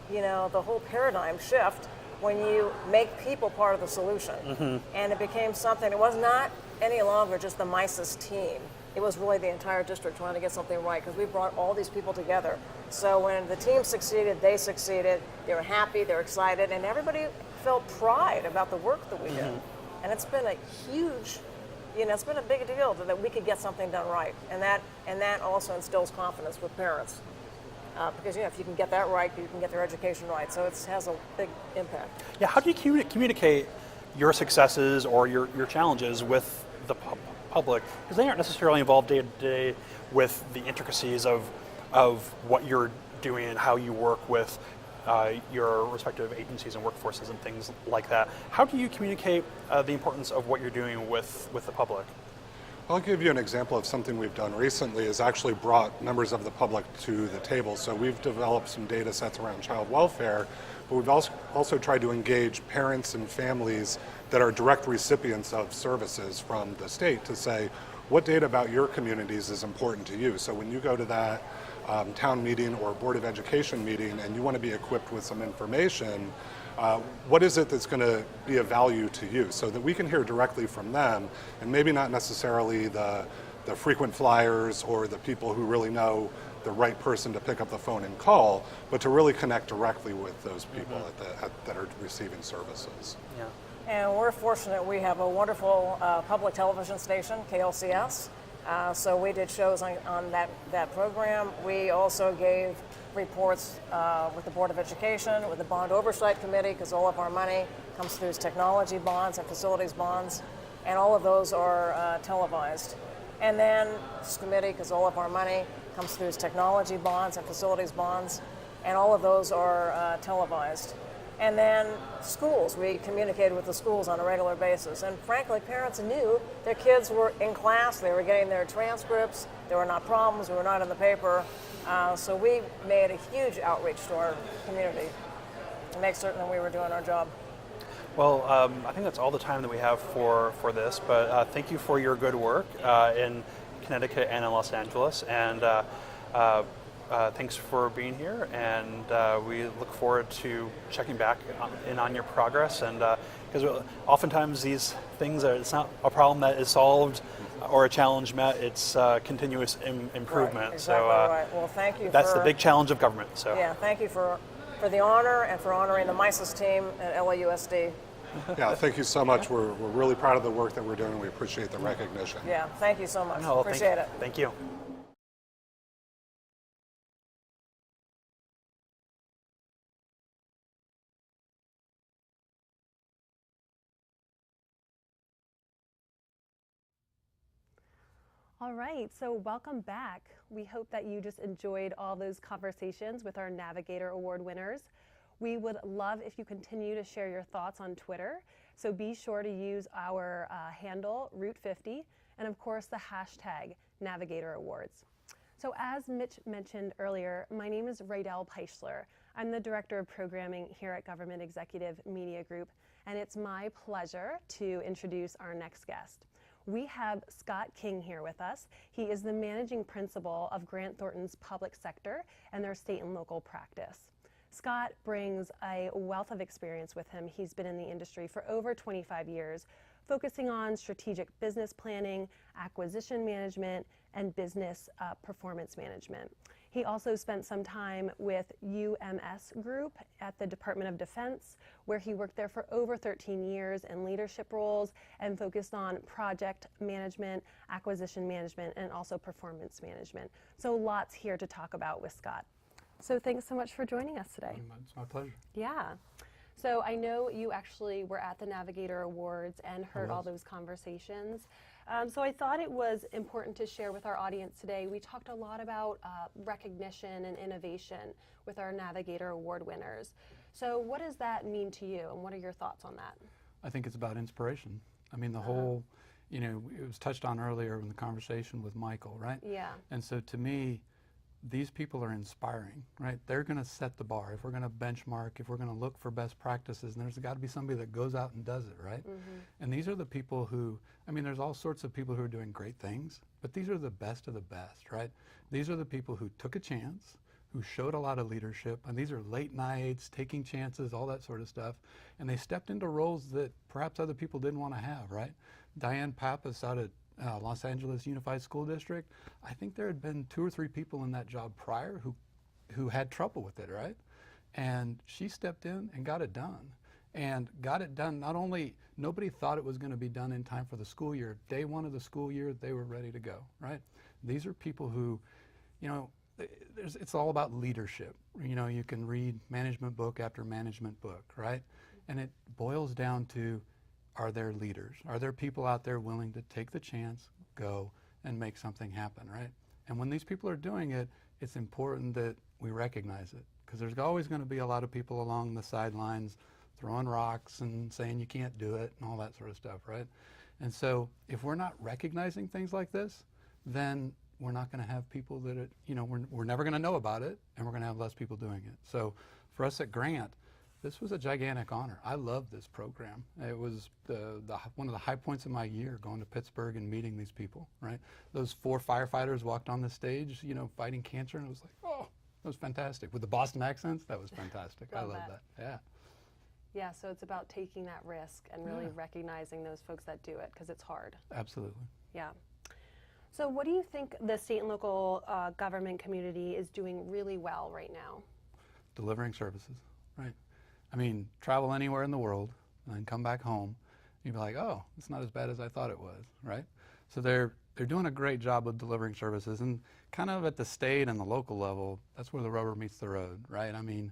Speaker 9: the whole paradigm shift when you make people part of the solution. And it became something, it was not any longer just the MISIS team. It was really the entire district trying to get something right, because we brought all these people together. So when the team succeeded, they were happy, they were excited, and everybody felt pride about the work that we did. And it's been a huge, it's been a big deal that we could get something done right. And that also instills confidence with parents. Because if you can get that right, you can get their education right. So it has a big impact.
Speaker 2: Yeah, how do you communicate your successes or your challenges with the public? Because they aren't necessarily involved day to day with the intricacies of what you're doing and how you work with your respective agencies and workforces and things like that. How do you communicate the importance of what you're doing with the public?
Speaker 10: I'll give you an example of something we've done recently is actually brought members of the public to the table. So we've developed some data sets around child welfare, but we've also tried to engage parents and families that are direct recipients of services from the state to say, what data about your communities is important to you? So when you go to that town meeting or Board of Education meeting and you want to be equipped with some information, what is it that's going to be of value to you, so that we can hear directly from them, and maybe not necessarily the frequent flyers or the people who really know the right person to pick up the phone and call, but to really connect directly with those people that are receiving services.
Speaker 2: Yeah.
Speaker 9: And we're fortunate we have a wonderful public television station, KLCS. So we did shows on that program. We also gave reports with the Board of Education, with the Bond Oversight Committee, because all of our money comes through as technology bonds and facilities bonds, and all of those are televised. And then this committee, because all of our money comes through as technology bonds and facilities bonds, and all of those are televised. And then schools, we communicated with the schools on a regular basis. And frankly, parents knew their kids were in class, they were getting their transcripts, there were not problems, we were not in the paper. So we made a huge outreach to our community to make certain that we were doing our job.
Speaker 2: Well, I think that's all the time that we have for this, but thank you for your good work in Connecticut and in Los Angeles. And thanks for being here, and we look forward to checking back in on your progress. And because oftentimes these things it's not a problem that is solved or a challenge met; it's continuous improvement.
Speaker 9: Right, exactly right. Well, thank you.
Speaker 2: That's the big challenge of government. So
Speaker 9: yeah, thank you for the honor and for honoring the MISIS team at LAUSD.
Speaker 10: Yeah, thank you so much. We're really proud of the work that we're doing. We appreciate the recognition.
Speaker 9: Yeah, thank you so much.
Speaker 2: No,
Speaker 9: appreciate it.
Speaker 2: Thank you.
Speaker 11: All right, so welcome back. We hope that you just enjoyed all those conversations with our Navigator Award winners. We would love if you continue to share your thoughts on Twitter. So be sure to use our handle, Route50, and of course the hashtag Navigator Awards. So as Mitch mentioned earlier, my name is Raydell Peischler. I'm the Director of Programming here at Government Executive Media Group, and it's my pleasure to introduce our next guest. We have Scott King here with us. He is the managing principal of Grant Thornton's public sector and their state and local practice. Scott brings a wealth of experience with him. He's been in the industry for over 25 years, focusing on strategic business planning, acquisition management, and business performance management. He also spent some time with UMS Group at the Department of Defense, where he worked there for over 13 years in leadership roles and focused on project management, acquisition management, and also performance management. So lots here to talk about with Scott. So thanks so much for joining us today.
Speaker 12: It's my pleasure.
Speaker 11: Yeah. So I know you actually were at the Navigator Awards and heard all those conversations. So I thought it was important to share with our audience today. We talked a lot about recognition and innovation with our Navigator Award winners. So what does that mean to you, and what are your thoughts on that?
Speaker 12: I think it's about inspiration. I mean, the whole, you know, it was touched on earlier in the conversation with Michael, right?
Speaker 11: Yeah.
Speaker 12: And so to me, these people are inspiring, right? They're going to set the bar. If we're going to benchmark, if we're going to look for best practices, and there's got to be somebody that goes out and does it, right? And these are the people who, I mean, there's all sorts of people who are doing great things, but these are the best of the best, right? These are the people who took a chance, who showed a lot of leadership, and these are late nights, taking chances, all that sort of stuff, and they stepped into roles that perhaps other people didn't want to have, right? Diane Pappas out at Los Angeles Unified School District, I think there had been 2 or 3 people in that job prior who had trouble with it, right? And she stepped in and got it done. And got it done, not only, nobody thought it was going to be done in time for the school year. Day 1 of the school year, they were ready to go, right? These are people who, you know, it's all about leadership. You know, you can read management book after management book, right? And it boils down to, are there leaders? Are there people out there willing to take the chance, go, and make something happen, right? And when these people are doing it, it's important that we recognize it, because there's always going to be a lot of people along the sidelines throwing rocks and saying you can't do it and all that sort of stuff, right? And so if we're not recognizing things like this, then we're not going to have people that, you know, we're never going to know about it, and we're going to have less people doing it. So for us at Grant, this was a gigantic honor. I love this program. It was one of the high points of my year, going to Pittsburgh and meeting these people, right? Those 4 firefighters walked on the stage, you know, fighting cancer, and it was like, oh, that was fantastic. With the Boston accents, that was fantastic. I love that. Yeah.
Speaker 11: Yeah, so it's about taking that risk and really recognizing those folks that do it, because it's hard.
Speaker 12: Absolutely.
Speaker 11: Yeah. So what do you think the state and local government community is doing really well right now?
Speaker 12: Delivering services, right? I mean, travel anywhere in the world and then come back home, you'd be like, oh, it's not as bad as I thought it was, right? So they're doing a great job of delivering services, and kind of at the state and the local level, that's where the rubber meets the road, right? I mean,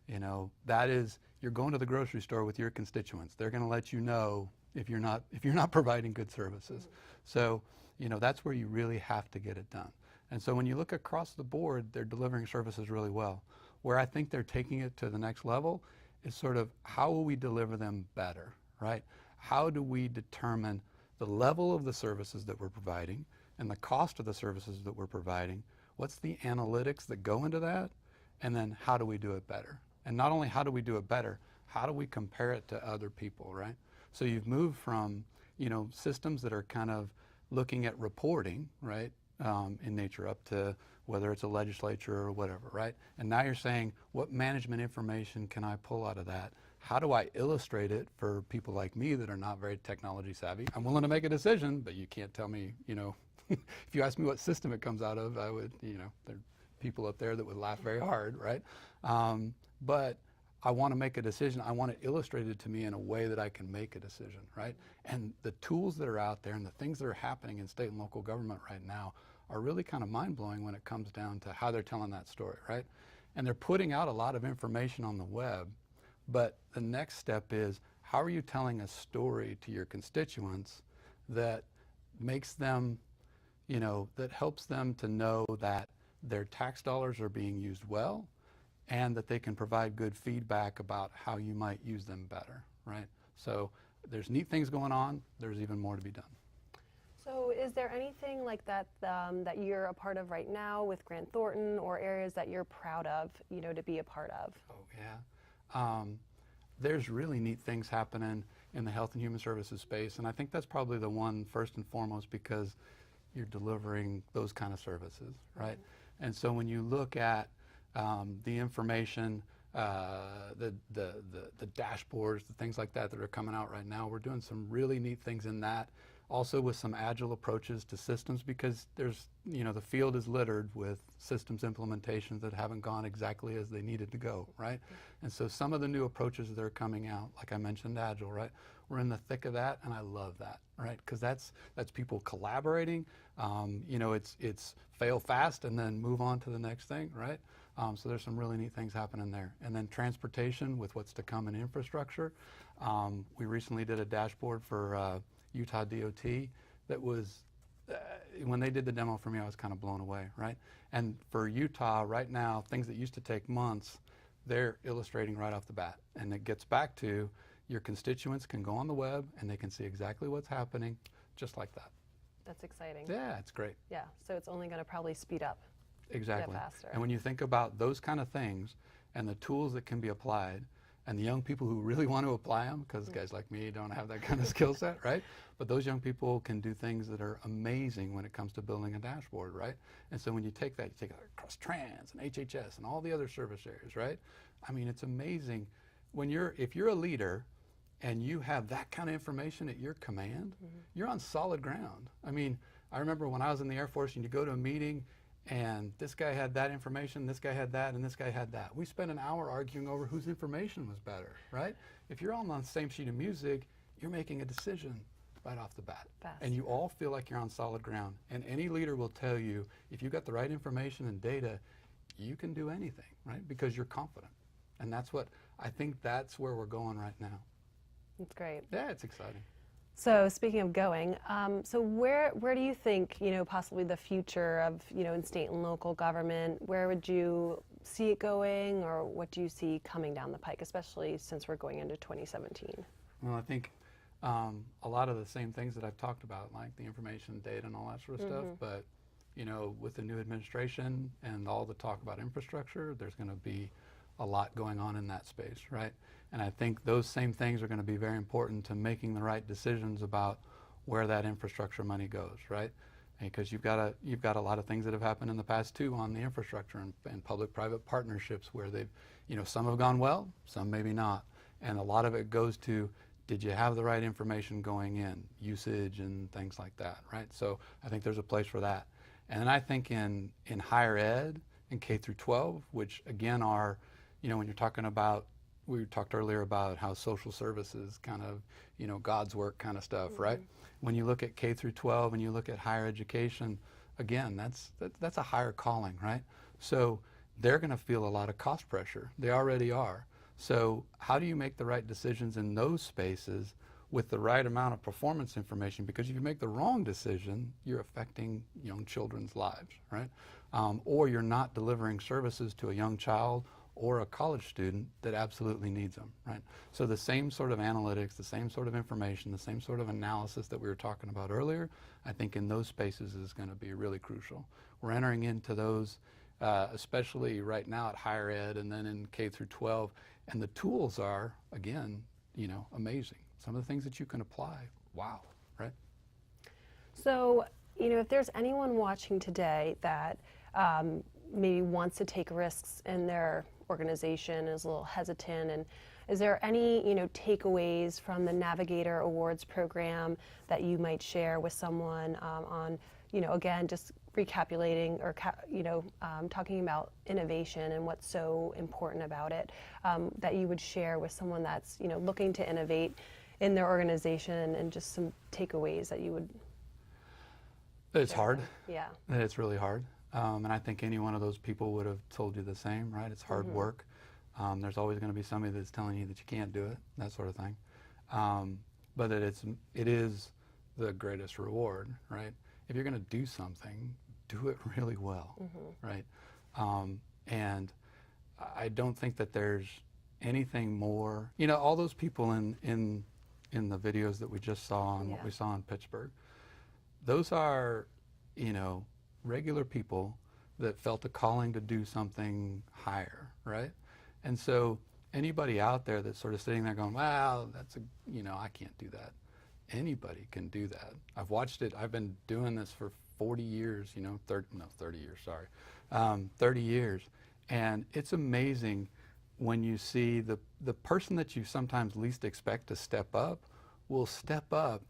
Speaker 12: you know, that is, you're going to the grocery store with your constituents. They're going to let you know if you're not providing good services. So, you know, that's where you really have to get it done. And so when you look across the board, they're delivering services really well. Where I think they're taking it to the next level is sort of, how will we deliver them better, right? How do we determine the level of the services that we're providing and the cost of the services that we're providing? What's the analytics that go into that? And then how do we do it better? And not only how do we do it better, how do we compare it to other people, right? So you've moved from, you know, systems that are kind of looking at reporting, right, in nature, up to whether it's a legislature or whatever, right? And now you're saying, what management information can I pull out of that? How do I illustrate it for people like me that are not very technology savvy? I'm willing to make a decision, but you can't tell me, you know, if you ask me what system it comes out of, I would, you know, there are people up there that would laugh very hard, right? But I want to make a decision. I want it illustrated to me in a way that I can make a decision, right? And the tools that are out there and the things that are happening in state and local government right now are really kind of mind-blowing when it comes down to how they're telling that story, right? And they're putting out a lot of information on the web, but the next step is, how are you telling a story to your constituents that makes them, you know, that helps them to know that their tax dollars are being used well, and that they can provide good feedback about how you might use them better, right? So there's neat things going on. There's even more to be done.
Speaker 11: So is there anything like that that you're a part of right now with Grant Thornton, or areas that you're proud of, you know, to be a part of?
Speaker 12: Oh, yeah. There's really neat things happening. in the health and human services space. And I think that's probably the one first and foremost because you're delivering those kind of services, right? And so when you look at the information, the dashboards, the things like that that are coming out right now, we're doing some really neat things in that. Also with some agile approaches to systems because there's, the field is littered with systems implementations that haven't gone exactly as they needed to go, right? And so some of the new approaches that are coming out, like I mentioned, agile, right? We're in the thick of that, and I love that, right? Because that's people collaborating. It's fail fast and then move on to the next thing, right? So there's some really neat things happening there. And then transportation with what's to come in infrastructure. We recently did a dashboard for Utah DOT that was, when they did the demo for me, I was kind of blown away, right? And for Utah right now, things that used to take months, they're illustrating right off the bat. And it gets back to your constituents can go on the web and they can see exactly what's happening just like that.
Speaker 11: That's exciting.
Speaker 12: Yeah, it's great.
Speaker 11: Yeah, so it's only going to probably speed up.
Speaker 12: Exactly.
Speaker 11: Get faster.
Speaker 12: And when you think about those kind of things and the tools that can be applied and the young people who really want to apply them, because guys like me don't have that kind of skill set, right? But those young people can do things that are amazing when it comes to building a dashboard, right? And so when you take that, you take it across trans and HHS and all the other service areas, right? I mean, it's amazing. If you're a leader and you have that kind of information at your command, you're on solid ground. I mean, I remember when I was in the Air Force and you go to a meeting and this guy had that information, this guy had that, and this guy had that. We spent an hour arguing over whose information was better, right? If you're all on the same sheet of music, you're making a decision right off the bat. And you all feel like you're on solid ground. And any leader will tell you, if you've got the right information and data, you can do anything, right? Because you're confident. And I think that's where we're going right now.
Speaker 11: That's great.
Speaker 12: Yeah, it's exciting.
Speaker 11: So speaking of going, so where do you think, possibly the future of, in state and local government, where would you see it going, or what do you see coming down the pike, especially since we're going into 2017?
Speaker 12: Well, I think a lot of the same things that I've talked about, like the information, data, and all that sort of stuff, but, with the new administration and all the talk about infrastructure, there's going to be a lot going on in that space, right? And I think those same things are going to be very important to making the right decisions about where that infrastructure money goes, right? Because you've got a lot of things that have happened in the past too on the infrastructure and public-private partnerships where they've, some have gone well, some maybe not, and a lot of it goes to, did you have the right information going in, usage and things like that, right? So I think there's a place for that. And then I think in higher ed, in K through 12, which again are, when you're talking about, we talked earlier about how social services kind of, God's work kind of stuff, right? When you look at K through 12 and you look at higher education, again, that's a higher calling, right? So they're going to feel a lot of cost pressure. They already are. So how do you make the right decisions in those spaces with the right amount of performance information? Because if you make the wrong decision, you're affecting young children's lives, right? Or you're not delivering services to a young child or a college student that absolutely needs them, right? So the same sort of analytics, the same sort of information, the same sort of analysis that we were talking about earlier, I think in those spaces is going to be really crucial. We're entering into those, especially right now at higher ed and then in K through 12, and the tools are, again, amazing. Some of the things that you can apply, wow, right?
Speaker 11: So, if there's anyone watching today that maybe wants to take risks in their organization, is a little hesitant, and is there any takeaways from the Navigator Awards program that you might share with someone on again, just recapitulating or talking about innovation and what's so important about it, that you would share with someone that's looking to innovate in their organization, and just some takeaways that you would.
Speaker 12: It's hard.
Speaker 11: Yeah.
Speaker 12: It's really hard. And I think any one of those people would have told you the same, right? It's hard work. There's always going to be somebody that's telling you that you can't do it, that sort of thing. But that it is the greatest reward, right? If you're going to do something, do it really well, right? And I don't think that there's anything more. All those people in the videos that we just saw and what we saw in Pittsburgh, those are, regular people that felt a calling to do something higher, right? And anybody out there that's sort of sitting there going, well, that's a, you know, I can't do that. Anybody can do that. I've watched it. I've been doing this for 40 years, you know, 30 years, sorry. 30 years. And it's amazing when you see the person that you sometimes least expect to step up will step up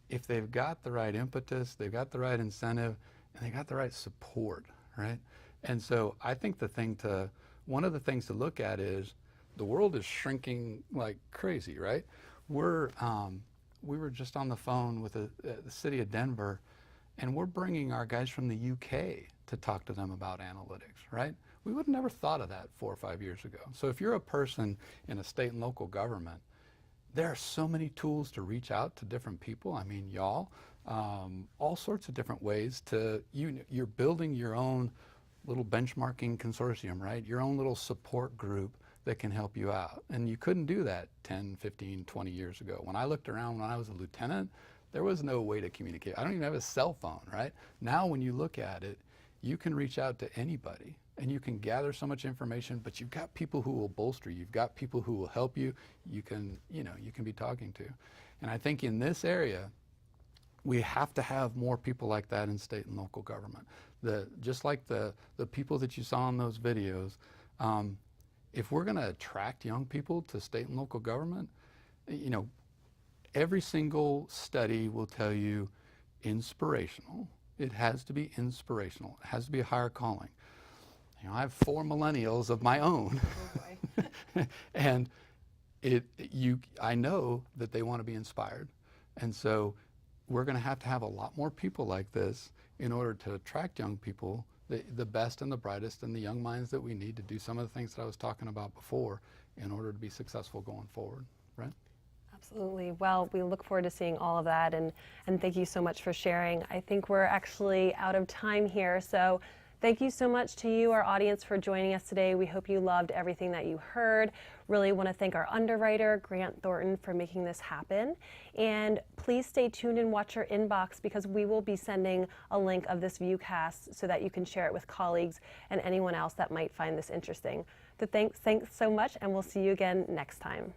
Speaker 12: if they've got the right impetus, they've got the right incentive, and they got the right support, right? And so I think one of the things to look at is the world is shrinking like crazy, right? We were just on the phone with the city of Denver, and we're bringing our guys from the UK to talk to them about analytics, right? We would have never thought of that 4 or 5 years ago. So if you're a person in a state and local government, there are so many tools to reach out to different people. I mean, y'all, all sorts of different ways you're building your own little benchmarking consortium, right? Your own little support group that can help you out. And you couldn't do that 10, 15, 20 years ago. When I looked around when I was a lieutenant, there was no way to communicate. I don't even have a cell phone, right? Now when you look at it, you can reach out to anybody and you can gather so much information, but you've got people who will bolster you. You've got people who will help you. You can be talking to. And I think in this area, we have to have more people like that in state and local government. Just like the people that you saw in those videos, if we're going to attract young people to state and local government, you know, every single study will tell you inspirational. It has to be inspirational. It has to be a higher calling. You know, I have 4 millennials of my own, and I know that they want to be inspired, and so we're going to have a lot more people like this in order to attract young people, the best and the brightest and the young minds that we need to do some of the things that I was talking about before in order to be successful going forward, right?
Speaker 11: Absolutely. Well, we look forward to seeing all of that, and thank you so much for sharing. I think we're actually out of time here, so thank you so much to you, our audience, for joining us today. We hope you loved everything that you heard. Really want to thank our underwriter, Grant Thornton, for making this happen. And please stay tuned and watch your inbox, because we will be sending a link of this viewcast so that you can share it with colleagues and anyone else that might find this interesting. So thanks so much, and we'll see you again next time.